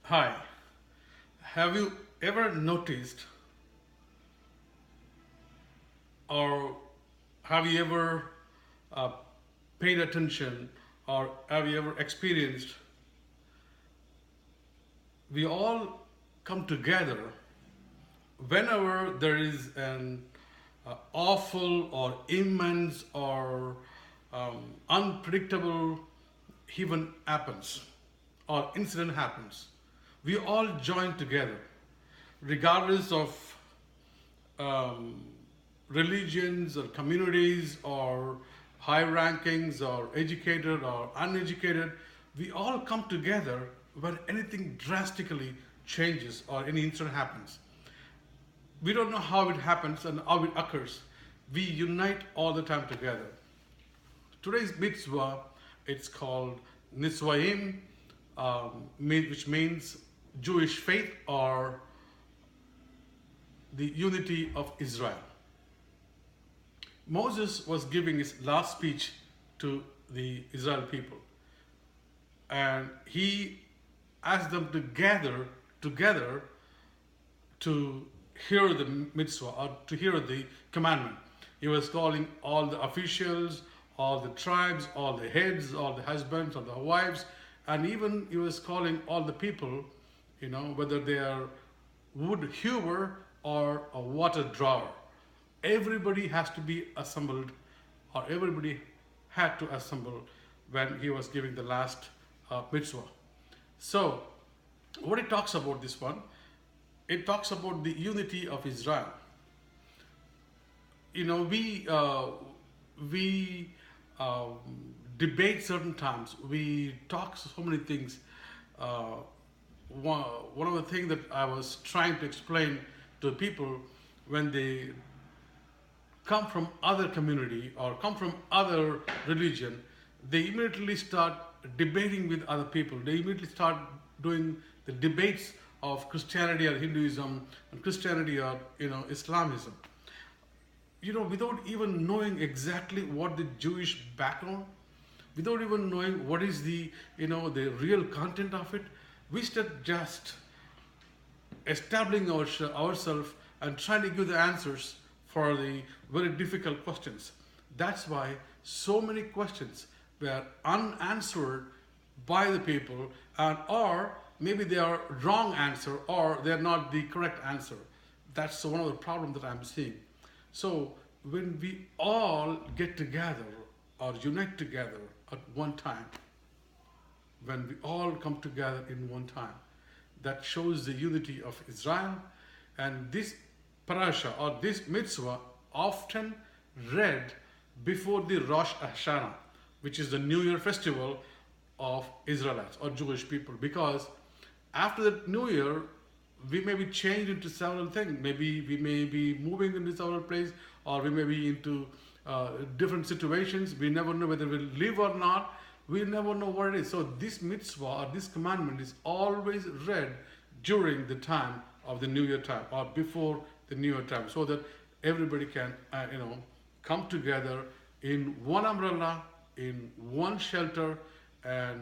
Hi, have you ever noticed or have you ever uh, paid attention or have you ever experienced we all come together whenever there is an awful or immense or unpredictable event happens or incident happens. We all join together regardless of um, religions or communities or high rankings or educated or uneducated, we all come together when anything drastically changes or any incident happens. We don't know how it happens and how it occurs. We unite all the time together. Today's mitzvah, it's called Nitavahom, which means Jewish faith or the unity of Israel. Moses was giving his last speech to the Israel people, and he asked them to gather together to hear the mitzvah or to hear the commandment. He was calling all the officials, all the tribes, all the heads, all the husbands, all the wives, and even he was calling all the people, whether they are wood hewer or a water drawer. Everybody has to be assembled, or everybody had to assemble when he was giving the last mitzvah. So, what it talks about this one, it talks about the unity of Israel. We debate certain times. We talk so many things. Uh, one of the things that I was trying to explain to people when they come from other community or come from other religion, they immediately start debating with other people. They immediately start doing the debates of Christianity or Hinduism and Christianity or Islamism. Without even knowing exactly what the Jewish background, without even knowing what is the real content of it, we start just establishing ourselves and trying to give the answers for the very difficult questions. That's why so many questions were unanswered by the people, and or maybe they are wrong answer or they are not the correct answer. That's one of the problems that I'm seeing. So when we all get together or unite together at one time, when we all come together in one time, that shows the unity of Israel. And this parasha or this mitzvah often read before the Rosh Hashanah, which is the New Year festival of Israelites or Jewish people, because after the New Year, we may be changed into several things. Maybe we may be moving into several places, or we may be into different situations. We never know whether we'll live or not. We never know what it is. So this mitzvah or this commandment is always read during the time of the New Year time or before the New Year time, so that everybody can, come together in one umbrella, in one shelter, and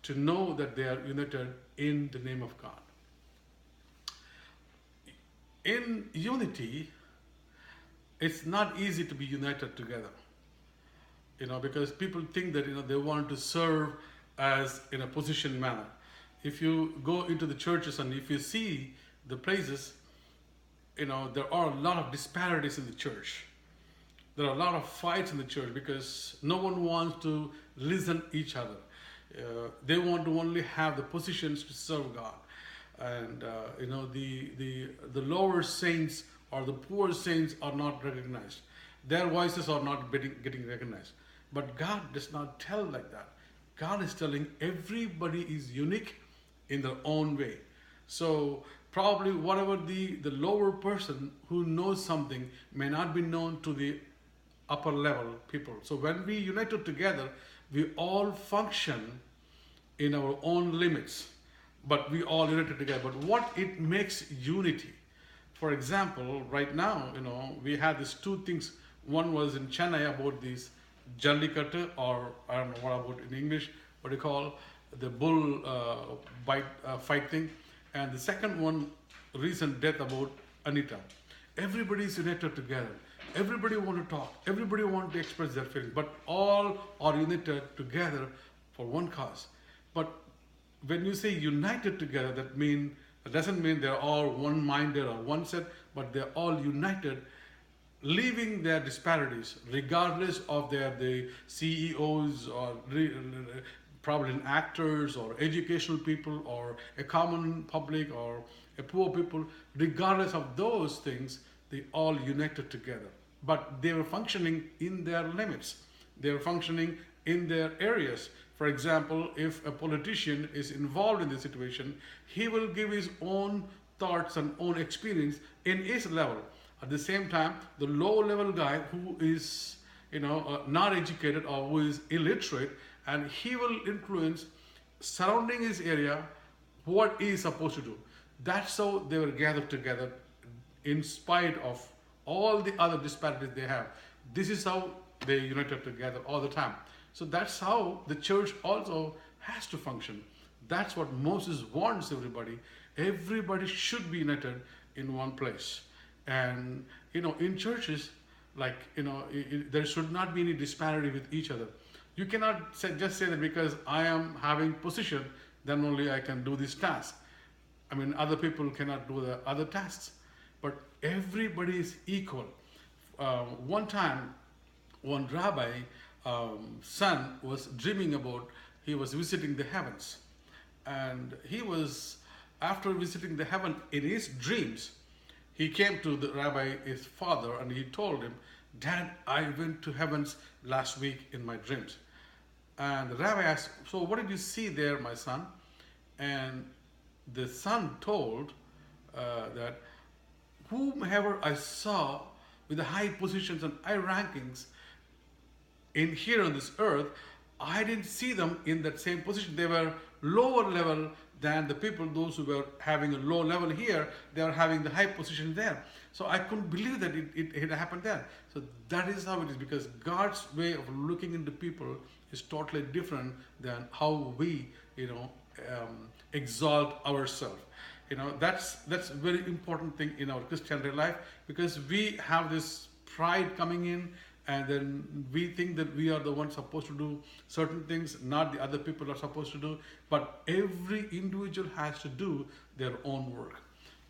to know that they are united in the name of God. In unity, it's not easy to be united together, because people think that they want to serve as in a position manner. If you go into the churches and if you see the places, there are a lot of disparities in the church. There are a lot of fights in the church because no one wants to listen each other. They want to only have the positions to serve God, and the lower saints or the poor saints are not recognized. Their voices are not getting recognized. But God does not tell like that. God is telling everybody is unique in their own way. So probably whatever the lower person who knows something may not be known to the upper level people. So when we united together, we all function in our own limits, but we all united together. But what it makes unity? For example, right now, we had these two things. One was in Chennai about this Jallikattu, or I don't know what about in English, what do you call, the bull bite fight thing, and the second one, recent death about Anita. Everybody is united together. Everybody want to talk. Everybody want to express their feelings, but all are united together for one cause. But when you say united together, that doesn't mean they're all one-minded or one set, but they're all united, leaving their disparities, regardless of the CEOs or probably actors or educational people or a common public or a poor people, regardless of those things, they all united together. But they were functioning in their limits. They were functioning in their areas. For example, if a politician is involved in the situation, he will give his own thoughts and own experience in his level. At the same time, the low-level guy who is, not educated or who is illiterate, and he will influence surrounding his area what he is supposed to do. That's how they were gathered together, in spite of all the other disparities they have. This is how they united together all the time. So that's how the church also has to function. That's what Moses wants everybody. Everybody should be united in one place. And in churches, there should not be any disparity with each other. You cannot just say that because I am having position, then only I can do this task. I mean, other people cannot do the other tasks. But everybody is equal. One time, one rabbi son was dreaming about, he was visiting the heavens. And after visiting the heaven in his dreams, he came to the rabbi, his father, and he told him, "Dad, I went to heavens last week in my dreams." And the rabbi asked, "So what did you see there, my son?" And the son told that whomever I saw with the high positions and high rankings in here on this earth, I didn't see them in that same position. They were lower level than the people, those who were having a low level here, they were having the high position there. So I couldn't believe that it happened there. So that is how it is, because God's way of looking into people is totally different than how we, exalt ourselves. That's a very important thing in our Christianity life, because we have this pride coming in, and then we think that we are the ones supposed to do certain things, not the other people are supposed to do. But every individual has to do their own work.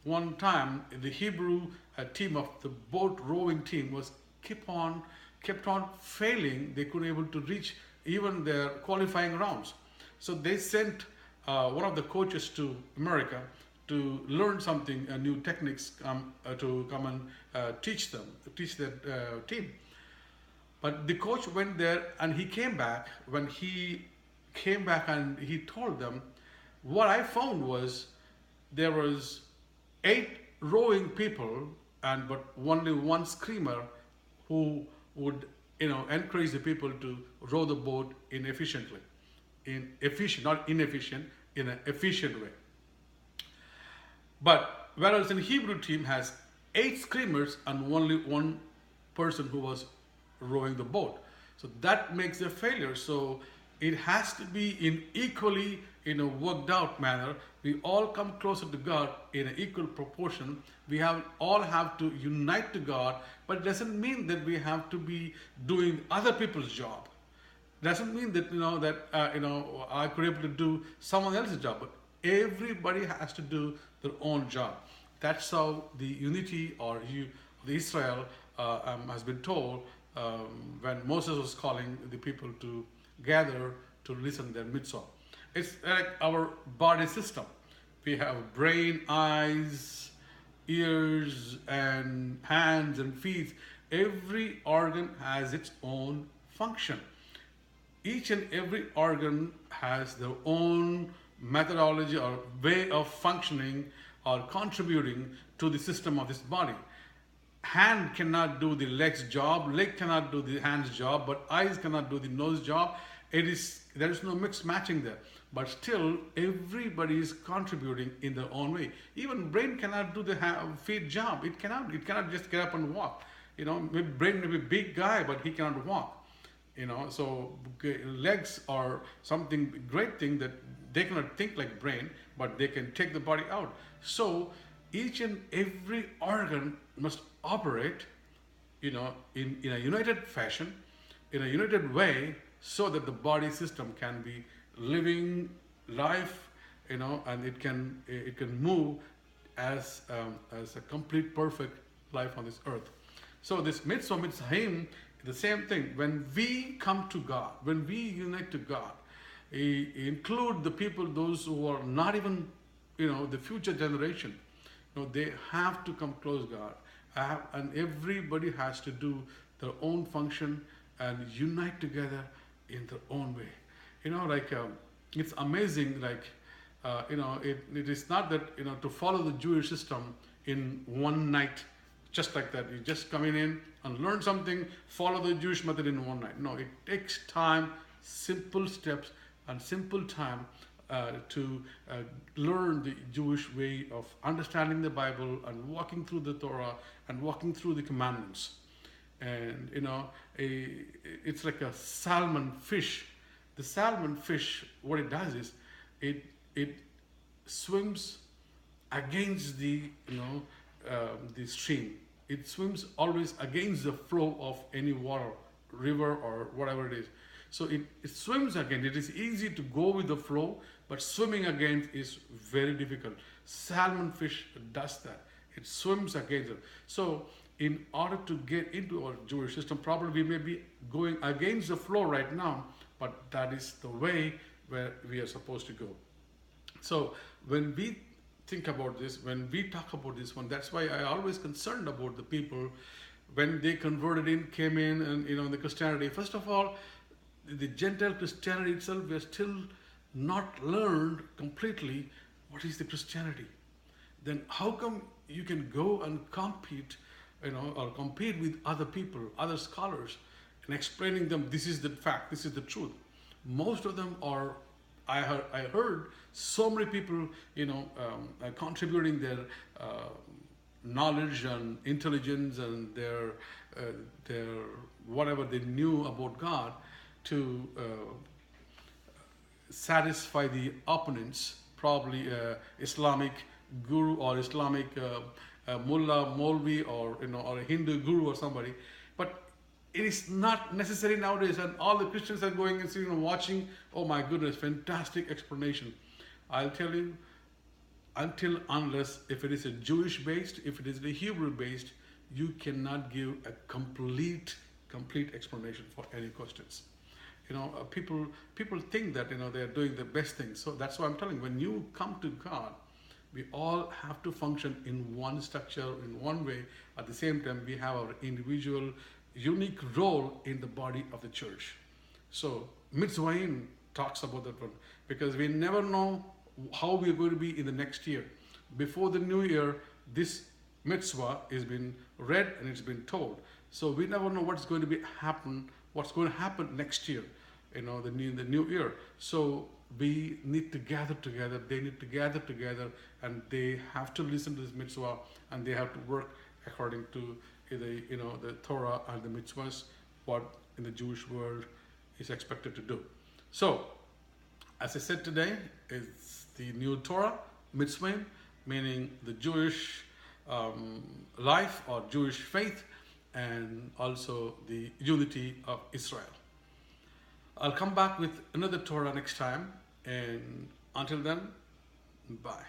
One time, the Hebrew team of the boat rowing team was kept on failing. They couldn't able to reach even their qualifying rounds. So they sent one of the coaches to America to learn something, new techniques, to come and teach that team. But the coach went there and he came back. When he came back and he told them, what I found was there was 8 rowing people but only one screamer who would encourage the people to row the boat inefficiently. Not inefficient, in an efficient way. But whereas in Hebrew team has 8 screamers and only one person who was rowing the boat. So that makes a failure. So it has to be in equally in a worked out manner. We all come closer to God in an equal proportion. We all have to unite to God, but it doesn't mean that we have to be doing other people's job. Doesn't mean that I could be able to do someone else's job, but everybody has to do their own job. That's how the unity the Israel has been told when Moses was calling the people to gather to listen their mitzvah. It's like our body system. We have brain, eyes, ears, and hands and feet. Every organ has its own function. Each and every organ has their own methodology or way of functioning or contributing to the system of this body. Hand cannot do the leg's job, leg cannot do the hand's job, but eyes cannot do the nose job. There is no mixed matching there. But still, everybody is contributing in their own way. Even brain cannot do the feet job. It cannot just get up and walk. Brain may be a big guy, but he cannot walk. So legs are something great thing that they cannot think like brain, but they can take the body out. So each and every organ must operate, in a united fashion, in a united way, so that the body system can be living life, and it can move as a complete perfect life on this earth. So this mitzvah mitzvahim, the same thing. When we come to God, when we unite to God, include the people, those who are not even, the future generation. They have to come close God, and everybody has to do their own function and unite together in their own way. It's amazing. It is not that to follow the Jewish system in one night, just like that. You just come in and learn something, follow the Jewish method in one night. No, it takes time, simple steps, and simple time to learn the Jewish way of understanding the Bible and walking through the Torah and walking through the commandments. And it's like a salmon fish. The salmon fish, what it does is it swims against the stream. It swims always against the flow of any water, river or whatever it is. So it swims against. It is easy to go with the flow, but swimming against is very difficult. Salmon fish does that. It swims against it. So in order to get into our Jewish system, probably we may be going against the flow right now, but that is the way where we are supposed to go. So when we think about this, when we talk about this one, that's why I always concerned about the people when they converted came in, and in the Christianity. First of all, the Gentile Christianity itself, we are still not learned completely what is the Christianity. Then how come you can go and compete, or compete with other people, other scholars, and explaining them this is the fact, this is the truth. Most of them are, I heard so many people, contributing their knowledge and intelligence and their whatever they knew about God to satisfy the opponents, probably Islamic guru or Islamic mullah, Molvi, or or a Hindu guru or somebody. But it is not necessary nowadays, and all the Christians are going and watching. Oh my goodness, fantastic explanation! I'll tell you, unless if it is a Jewish based, if it is a Hebrew based, you cannot give a complete explanation for any questions. People think that they are doing the best thing. So that's why I'm telling you, when you come to God, we all have to function in one structure, in one way. At the same time, we have our individual, unique role in the body of the church. So Mitzvahim talks about that one, because we never know how we are going to be in the next year. Before the new year, this mitzvah is been read and it's been told. So we never know what's going to happen next year, the new year. So we need to gather together, they need to gather together, and they have to listen to this mitzvah, and they have to work according to the Torah and the mitzvahs, what in the Jewish world is expected to do. So, as I said today, it's the new Torah, mitzvah, meaning the Jewish life or Jewish faith, and also the unity of Israel. I'll come back with another Torah next time, and until then, bye.